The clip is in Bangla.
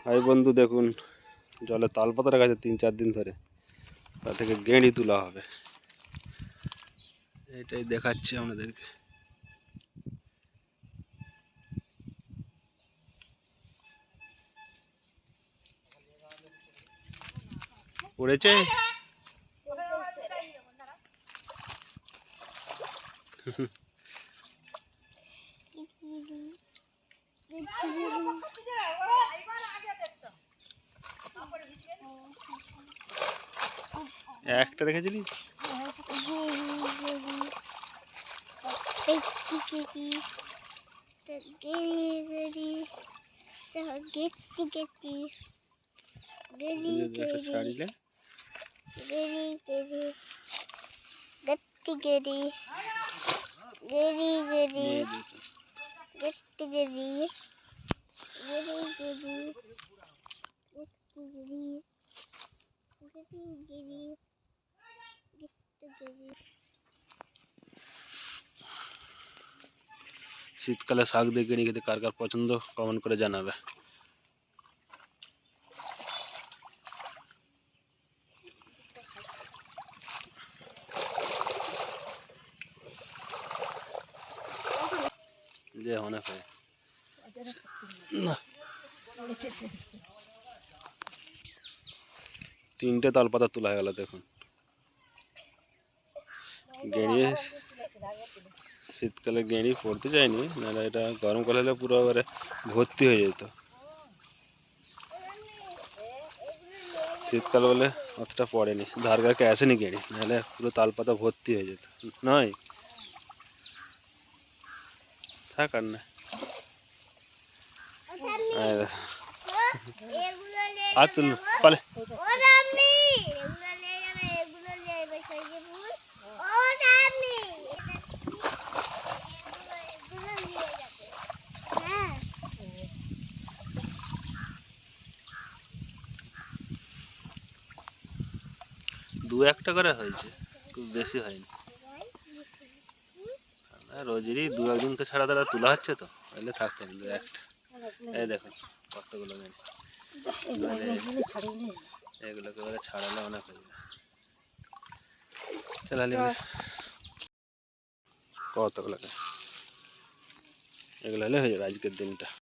হাই বন্ধু, দেখুন জলে তালপাতা রাখা আছে 3-4 দিন ধরে। তা থেকে গেঁড়ি তোলা হবে, এটাই দেখাচ্ছি আপনাদেরকে। পড়েছে একটা দেখেছিলি? শাড়িলে শীতকালে শাক দিয়ে গেঁড়ি খেতে কার কার পছন্দ কমেন্ট করে জানাবে। যে অনেক হয় না, 3টে তালপাতা তোলা হয়ে গেল। দেখুন গেঁড়ি শীতকালে গেঁড়ি পড়তে চায়নি, নাহলে এটা গরমকালে হলে পুরো এবারে ভর্তি হয়ে যেত। শীতকাল বলে অতটা পড়েনি, ধার গাকে আসেনি গেঁড়ি, নাহলে পুরো তালপাতা ভর্তি হয়ে যেত। নয় থাক আর না, আর তুল পালে দু একটা করে হয়েছে, খুব বেশি হয়নি। রোজেরই 2-1 দিনকে ছাড়া তারা তোলা হচ্ছে, তো এলে থাকতে দু একটা। এই দেখুন কতগুলো গেঁড়ি, এগুলোকে এবারে ছাড়ালে অনেক হয়ে যাবে। চালালি কতগুলো, এগুলো হলে হয়ে যাবে আজকের দিনটা।